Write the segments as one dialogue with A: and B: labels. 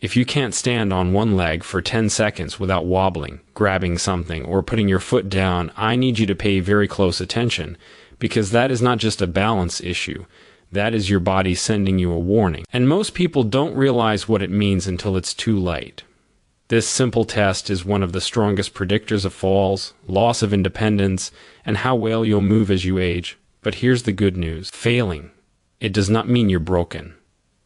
A: If you can't stand on one leg for 10 seconds without wobbling, grabbing something, or putting your foot down, I need you to pay very close attention, because that is not just a balance issue. That is your body sending you a warning. And most people don't realize what it means until it's too late. This simple test is one of the strongest predictors of falls, loss of independence, and how well you'll move as you age. But here's the good news. Failing, it does not mean you're broken.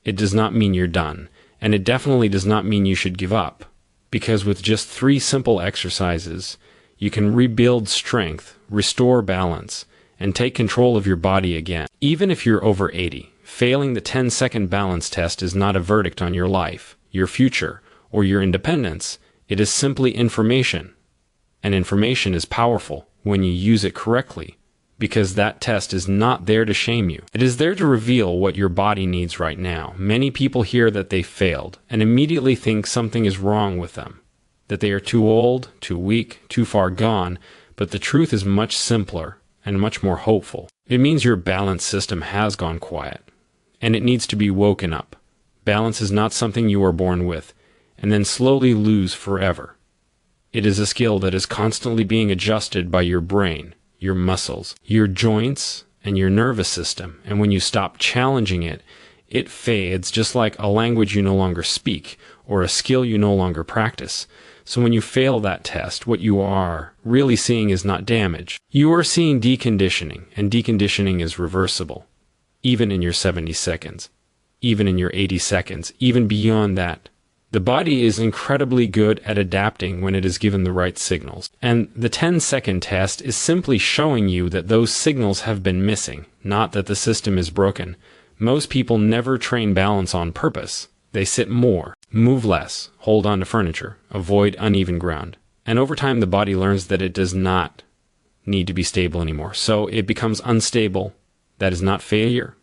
A: It does not mean you're done. And it definitely does not mean you should give up. Because with just 3 simple exercises, you can rebuild strength, restore balance, and take control of your body again. Even if you're over 80, failing the 10-second balance test is not a verdict on your life, your future, or your independence. It is simply information. And information is powerful when you use it correctly, because that test is not there to shame you. It is there to reveal what your body needs right now. Many people hear that they failed and immediately think something is wrong with them, that they are too old, too weak, too far gone, but the truth is much simpler and much more hopeful. It means your balance system has gone quiet, and it needs to be woken up. Balance is not something you are born with, and then slowly lose forever. It is a skill that is constantly being adjusted by your brain, your muscles, your joints, and your nervous system, and when you stop challenging it, it fades just like a language you no longer speak, or a skill you no longer practice. So when you fail that test, what you are really seeing is not damage. You are seeing deconditioning, and deconditioning is reversible, even in your 70 seconds, even in your 80 seconds, even beyond that. The body is incredibly good at adapting when it is given the right signals. And the 10-second test is simply showing you that those signals have been missing, not that the system is broken. Most people never train balance on purpose. They sit more, move less, hold on to furniture, avoid uneven ground. And over time, the body learns that it does not need to be stable anymore. So it becomes unstable. That is not failure.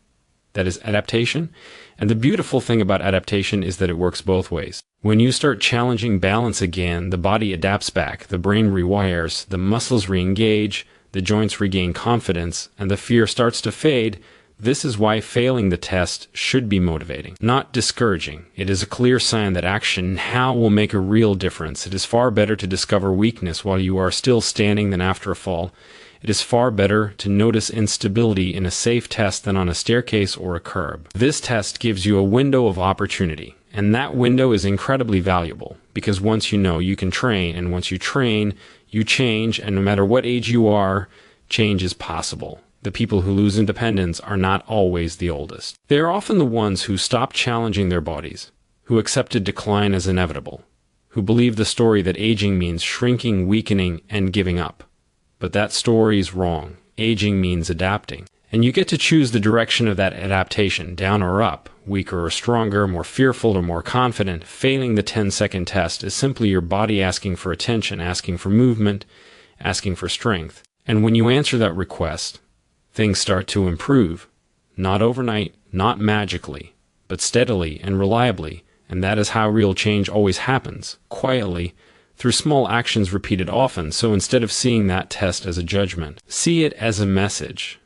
A: That is adaptation. And the beautiful thing about adaptation is that it works both ways. When you start challenging balance again, the body adapts back, the brain rewires, the muscles re-engage, the joints regain confidence, and the fear starts to fade. This is why failing the test should be motivating, not discouraging. It is a clear sign that action now will make a real difference. It is far better to discover weakness while you are still standing than after a fall. It is far better to notice instability in a safe test than on a staircase or a curb. This test gives you a window of opportunity, and that window is incredibly valuable, because once you know, you can train, and once you train, you change, and no matter what age you are, change is possible. The people who lose independence are not always the oldest. They are often the ones who stop challenging their bodies, who accepted decline as inevitable, who believe the story that aging means shrinking, weakening, and giving up. But that story is wrong. Aging means adapting. And you get to choose the direction of that adaptation, down or up, weaker or stronger, more fearful or more confident. Failing the 10-second test is simply your body asking for attention, asking for movement, asking for strength. And when you answer that request, things start to improve. Not overnight, not magically, but steadily and reliably. And that is how real change always happens, quietly, through small actions repeated often. So instead of seeing that test as a judgment, see it as a message.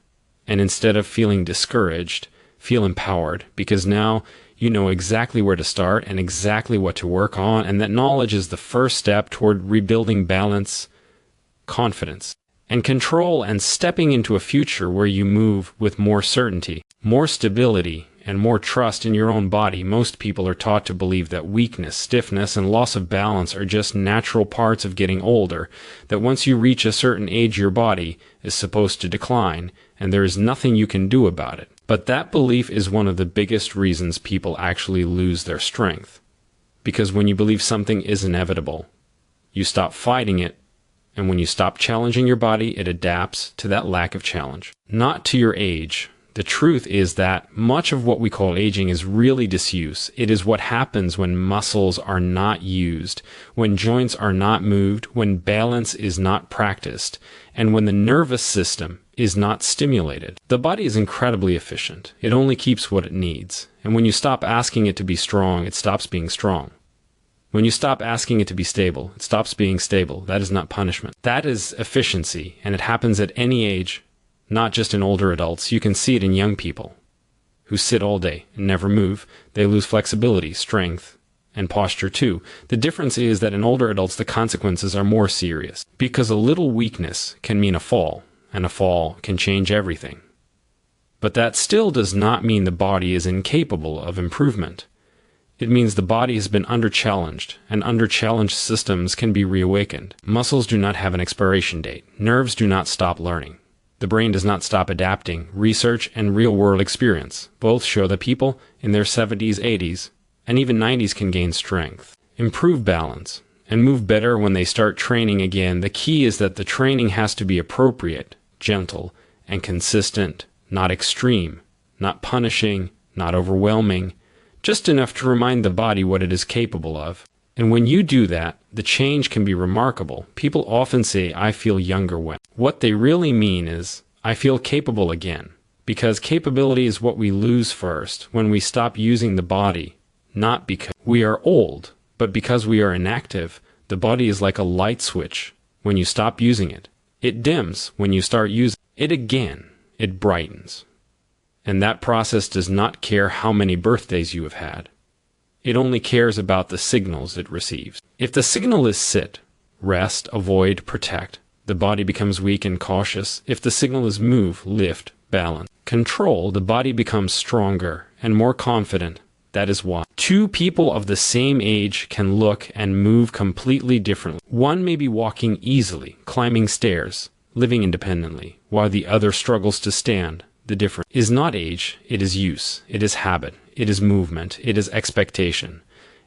A: And instead of feeling discouraged, feel empowered, because now you know exactly where to start and exactly what to work on, and that knowledge is the first step toward rebuilding balance, confidence, and control, and stepping into a future where you move with more certainty, more stability, and more trust in your own body. Most people are taught to believe that weakness, stiffness, and loss of balance are just natural parts of getting older, that once you reach a certain age your body is supposed to decline, and there is nothing you can do about it. But that belief is one of the biggest reasons people actually lose their strength. Because when you believe something is inevitable, you stop fighting it, and when you stop challenging your body, it adapts to that lack of challenge, not to your age. The truth is that much of what we call aging is really disuse. It is what happens when muscles are not used, when joints are not moved, when balance is not practiced, and when the nervous system is not stimulated. The body is incredibly efficient. It only keeps what it needs. And when you stop asking it to be strong, it stops being strong. When you stop asking it to be stable, it stops being stable. That is not punishment. That is efficiency, and it happens at any age. Not just in older adults. You can see it in young people who sit all day and never move. They lose flexibility, strength, and posture too. The difference is that in older adults, the consequences are more serious, because a little weakness can mean a fall, and a fall can change everything. But that still does not mean the body is incapable of improvement. It means the body has been under-challenged, and under-challenged systems can be reawakened. Muscles do not have an expiration date. Nerves do not stop learning. The brain does not stop adapting. Research and real-world experience both show that people in their 70s, 80s, and even 90s can gain strength, improve balance, and move better when they start training again. The key is that the training has to be appropriate, gentle, and consistent, not extreme, not punishing, not overwhelming, just enough to remind the body what it is capable of. And when you do that, the change can be remarkable. People often say, "I feel younger when." What they really mean is, "I feel capable again." Because capability is what we lose first when we stop using the body, not because we are old, but because we are inactive. The body is like a light switch. When you stop using it, it dims. When you start using it again, it brightens. And that process does not care how many birthdays you have had. It only cares about the signals it receives. If the signal is sit, rest, avoid, protect, the body becomes weak and cautious. If the signal is move, lift, balance, control, the body becomes stronger and more confident. That is why two people of the same age can look and move completely differently. One may be walking easily, climbing stairs, living independently, while the other struggles to stand. The difference is not age, it is use, it is habit, it is movement, it is expectation.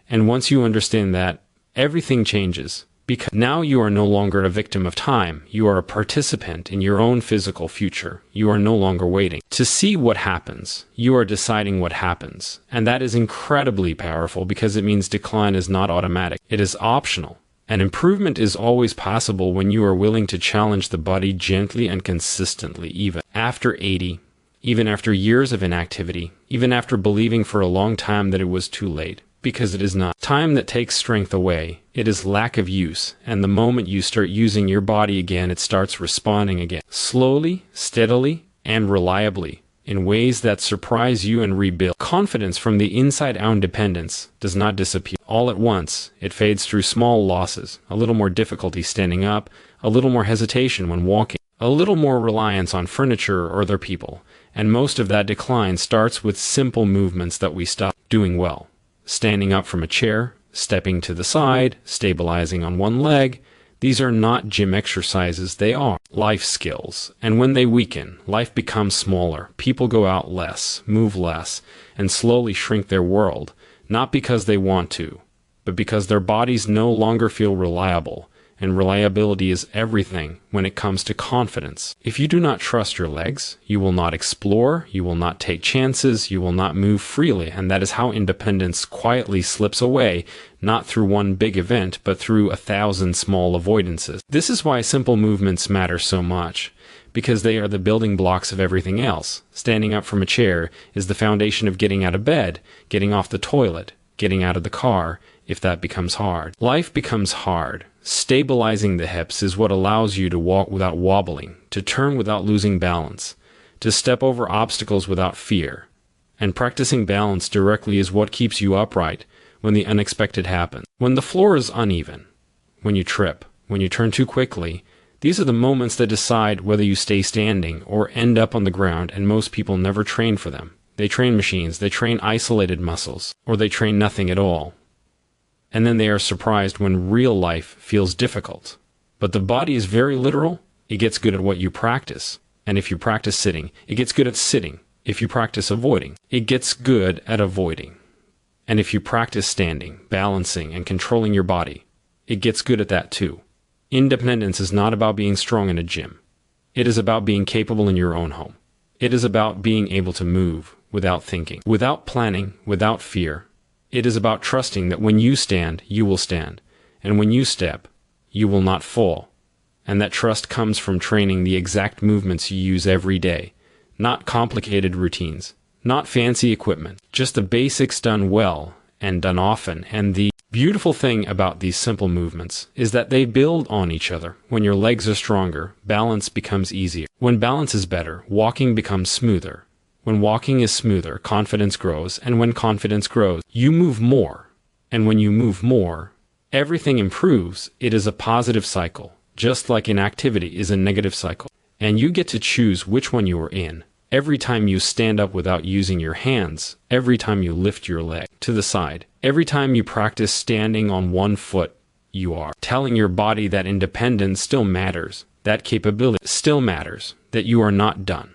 A: And once you understand that, everything changes, because now you are no longer a victim of time. You are a participant in your own physical future. You are no longer waiting to see what happens. You are deciding what happens. And that is incredibly powerful because it means decline is not automatic. It is optional. And improvement is always possible when you are willing to challenge the body gently and consistently, even after 80. Even after years of inactivity, even after believing for a long time that it was too late, because it is not time that takes strength away, it is lack of use, and the moment you start using your body again, it starts responding again, slowly, steadily, and reliably, in ways that surprise you and rebuild. Confidence from the inside out. Independence does not disappear all at once. It fades through small losses, a little more difficulty standing up, a little more hesitation when walking, a little more reliance on furniture or other people. And most of that decline starts with simple movements that we stop doing well. Standing up from a chair, stepping to the side, stabilizing on one leg. These are not gym exercises, they are life skills. And when they weaken, life becomes smaller. People go out less, move less, and slowly shrink their world. Not because they want to, but because their bodies no longer feel reliable. And reliability is everything when it comes to confidence. If you do not trust your legs, you will not explore, you will not take chances, you will not move freely, and that is how independence quietly slips away, not through one big event, but through 1,000 small avoidances. This is why simple movements matter so much, because they are the building blocks of everything else. Standing up from a chair is the foundation of getting out of bed, getting off the toilet, getting out of the car, if that becomes hard. Life becomes hard. Stabilizing the hips is what allows you to walk without wobbling, to turn without losing balance, to step over obstacles without fear. And practicing balance directly is what keeps you upright when the unexpected happens. When the floor is uneven, when you trip, when you turn too quickly, these are the moments that decide whether you stay standing or end up on the ground, and most people never train for them. They train machines, they train isolated muscles, or they train nothing at all. And then they are surprised when real life feels difficult. But the body is very literal. It gets good at what you practice. And if you practice sitting, it gets good at sitting. If you practice avoiding, it gets good at avoiding. And if you practice standing, balancing, and controlling your body, it gets good at that too. Independence is not about being strong in a gym. It is about being capable in your own home. It is about being able to move without thinking, without planning, without fear. It is about trusting that when you stand, you will stand, and when you step, you will not fall. And that trust comes from training the exact movements you use every day, not complicated routines, not fancy equipment, just the basics done well and done often. And the beautiful thing about these simple movements is that they build on each other. When your legs are stronger, balance becomes easier. When balance is better, walking becomes smoother. When walking is smoother, confidence grows, and when confidence grows, you move more. And when you move more, everything improves. It is a positive cycle, just like inactivity is a negative cycle. And you get to choose which one you are in. Every time you stand up without using your hands, every time you lift your leg to the side, every time you practice standing on one foot, you are telling your body that independence still matters, that capability still matters, that you are not done.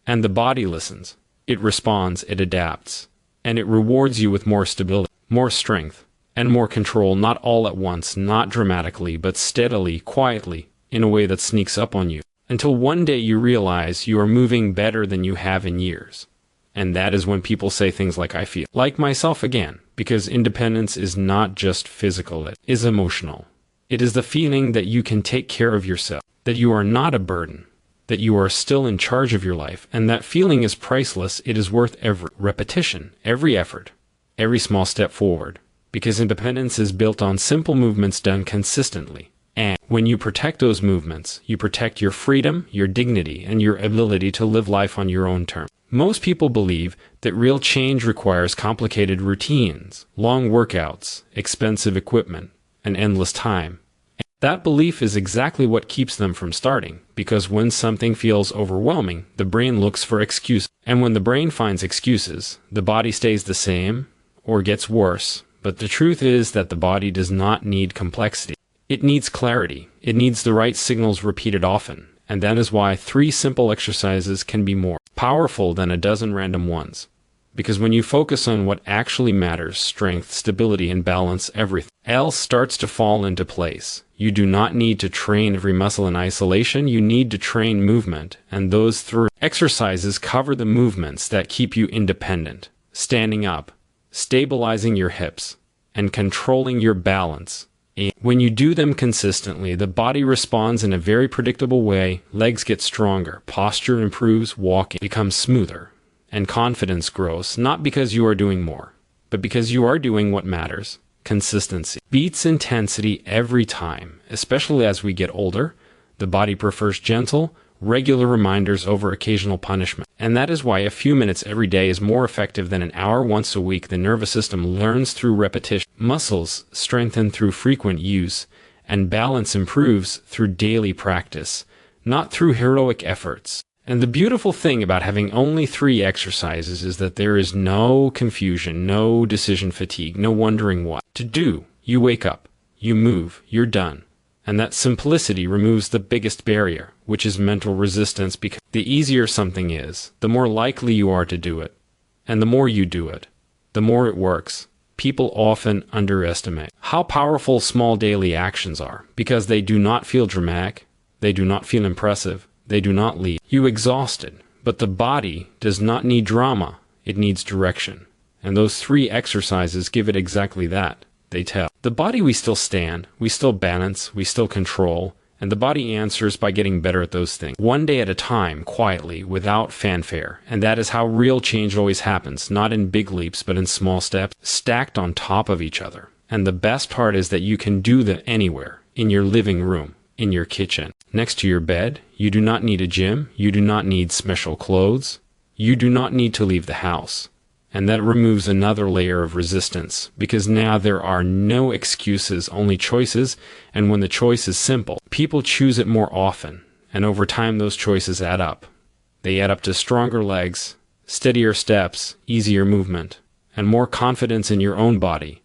A: And the body listens. It responds, it adapts, and it rewards you with more stability, more strength, and more control, not all at once, not dramatically, but steadily, quietly, in a way that sneaks up on you, until one day you realize you are moving better than you have in years. And that is when people say things like, I feel like myself again, because independence is not just physical, it is emotional. It is the feeling that you can take care of yourself, that you are not a burden, that you are still in charge of your life, and that feeling is priceless. It is worth every repetition, every effort, every small step forward, because independence is built on simple movements done consistently. And when you protect those movements, you protect your freedom, your dignity, and your ability to live life on your own terms. Most people believe that real change requires complicated routines, long workouts, expensive equipment, and endless time. And that belief is exactly what keeps them from starting, because when something feels overwhelming, the brain looks for excuses. And when the brain finds excuses, the body stays the same or gets worse. But the truth is that the body does not need complexity. It needs clarity. It needs the right signals repeated often. And that is why 3 simple exercises can be more powerful than a dozen random ones. Because when you focus on what actually matters, strength, stability, and balance, everything else starts to fall into place. You do not need to train every muscle in isolation. You need to train movement. And those 3 exercises cover the movements that keep you independent. Standing up, stabilizing your hips, and controlling your balance. When you do them consistently, the body responds in a very predictable way. Legs get stronger, posture improves, walking becomes smoother, and confidence grows, not because you are doing more, but because you are doing what matters. Consistency beats intensity every time, especially as we get older. The body prefers gentle, regular reminders over occasional punishment. And that is why a few minutes every day is more effective than an hour once a week. The nervous system learns through repetition. Muscles strengthen through frequent use, and balance improves through daily practice, not through heroic efforts. And the beautiful thing about having only 3 exercises is that there is no confusion, no decision fatigue, no wondering what to do. You wake up, you move, you're done. And that simplicity removes the biggest barrier, which is mental resistance, because the easier something is, the more likely you are to do it. And the more you do it, the more it works. People often underestimate how powerful small daily actions are, because they do not feel dramatic, they do not feel impressive, they do not leave you exhausted. But the body does not need drama, it needs direction. And those 3 exercises give it exactly that. They tell the body we still stand, we still balance, we still control, and the body answers by getting better at those things, one day at a time, quietly, without fanfare. And that is how real change always happens, not in big leaps, but in small steps, stacked on top of each other. And the best part is that you can do that anywhere, in your living room, in your kitchen, next to your bed. You do not need a gym, you do not need special clothes, you do not need to leave the house. And that removes another layer of resistance, because now there are no excuses, only choices. And when the choice is simple, people choose it more often. And over time, those choices add up. They add up to stronger legs, steadier steps, easier movement, and more confidence in your own body.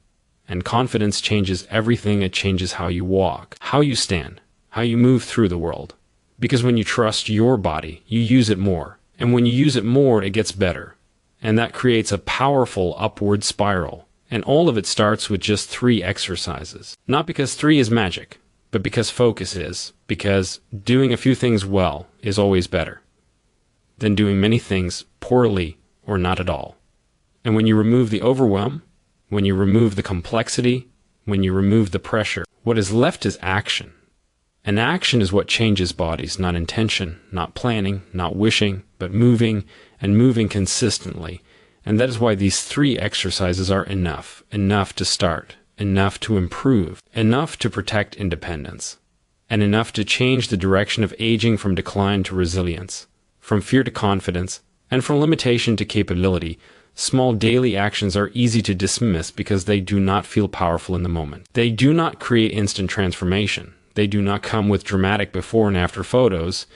A: And confidence changes everything. It changes how you walk, how you stand, how you move through the world. Because when you trust your body, you use it more. And when you use it more, it gets better. And that creates a powerful upward spiral. And all of it starts with just 3 exercises. Not because 3 is magic, but because focus is. Because doing a few things well is always better than doing many things poorly or not at all. And when you remove the overwhelm, when you remove the complexity, when you remove the pressure, what is left is action. And action is what changes bodies, not intention, not planning, not wishing, but moving, and moving consistently. And that is why these 3 exercises are enough. Enough to start, enough to improve, enough to protect independence, and enough to change the direction of aging from decline to resilience, from fear to confidence, and from limitation to capability, Small daily actions are easy to dismiss because they do not feel powerful in the moment. They do not create instant transformation. They do not come with dramatic before and after photos,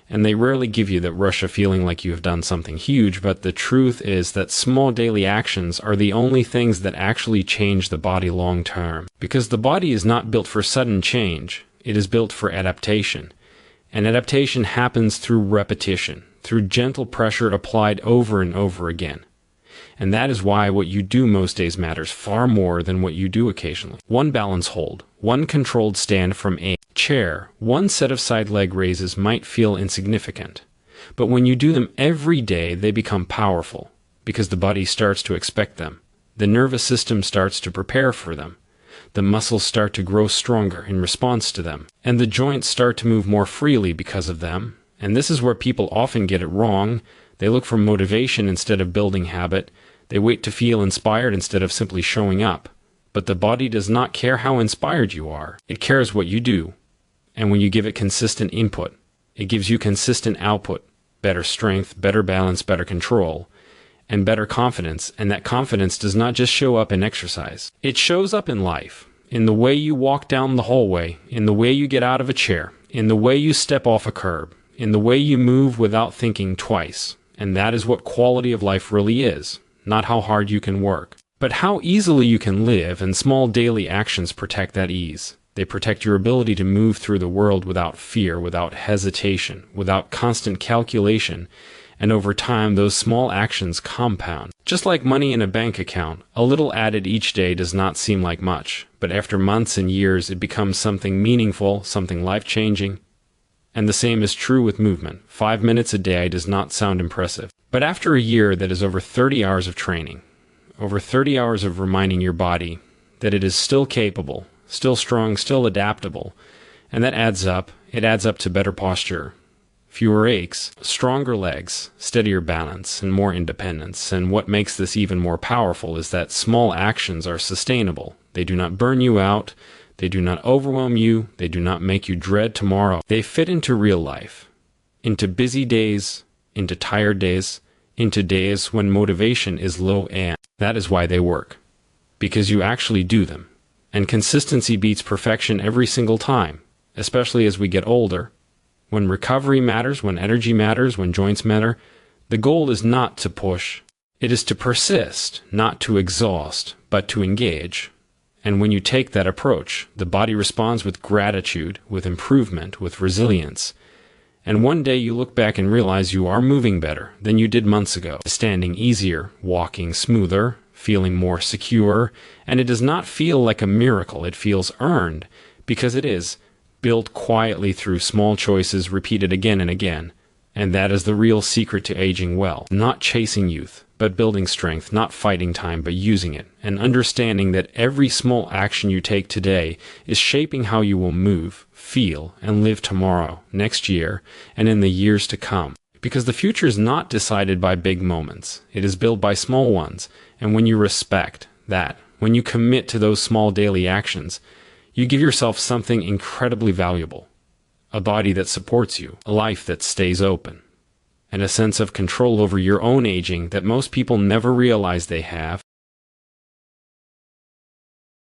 A: and they rarely give you that rush of feeling like you have done something huge, but the truth is that small daily actions are the only things that actually change the body long term. Because the body is not built for sudden change, it is built for adaptation. And adaptation happens through repetition, through gentle pressure applied over and over again. And that is why what you do most days matters far more than what you do occasionally. One balance hold, one controlled stand from a chair, one set of side leg raises might feel insignificant. But when you do them every day, they become powerful because the body starts to expect them. The nervous system starts to prepare for them. The muscles start to grow stronger in response to them. And the joints start to move more freely because of them. And this is where people often get it wrong. They look for motivation instead of building habit. They wait to feel inspired instead of simply showing up. But the body does not care how inspired you are. It cares what you do. And when you give it consistent input, it gives you consistent output, better strength, better balance, better control, and better confidence. And that confidence does not just show up in exercise. It shows up in life, in the way you walk down the hallway, in the way you get out of a chair, in the way you step off a curb, in the way you move without thinking twice. And that is what quality of life really is, not how hard you can work, but how easily you can live, and small daily actions protect that ease. They protect your ability to move through the world without fear, without hesitation, without constant calculation, and over time those small actions compound. Just like money in a bank account, a little added each day does not seem like much, but after months and years it becomes something meaningful, something life-changing. And the same is true with movement. 5 minutes a day does not sound impressive. But after a year that is over 30 hours of training, over 30 hours of reminding your body that it is still capable, still strong, still adaptable, and that adds up. It adds up to better posture, fewer aches, stronger legs, steadier balance, and more independence. And what makes this even more powerful is that small actions are sustainable. They do not burn you out. They do not overwhelm you. They do not make you dread tomorrow. They fit into real life, into busy days, into tired days, into days when motivation is low, and that is why they work. Because you actually do them. And consistency beats perfection every single time, especially as we get older. When recovery matters, when energy matters, when joints matter, the goal is not to push. It is to persist, not to exhaust, but to engage. And when you take that approach, the body responds with gratitude, with improvement, with resilience. And one day you look back and realize you are moving better than you did months ago, standing easier, walking smoother, feeling more secure, and it does not feel like a miracle. It feels earned, because it is built quietly through small choices repeated again and again. And that is the real secret to aging well. Not chasing youth, but building strength, not fighting time, but using it, and understanding that every small action you take today is shaping how you will move, feel, and live tomorrow, next year, and in the years to come. Because the future is not decided by big moments. It is built by small ones. And when you respect that, when you commit to those small daily actions, you give yourself something incredibly valuable. A body that supports you, a life that stays open, and a sense of control over your own aging that most people never realize they have.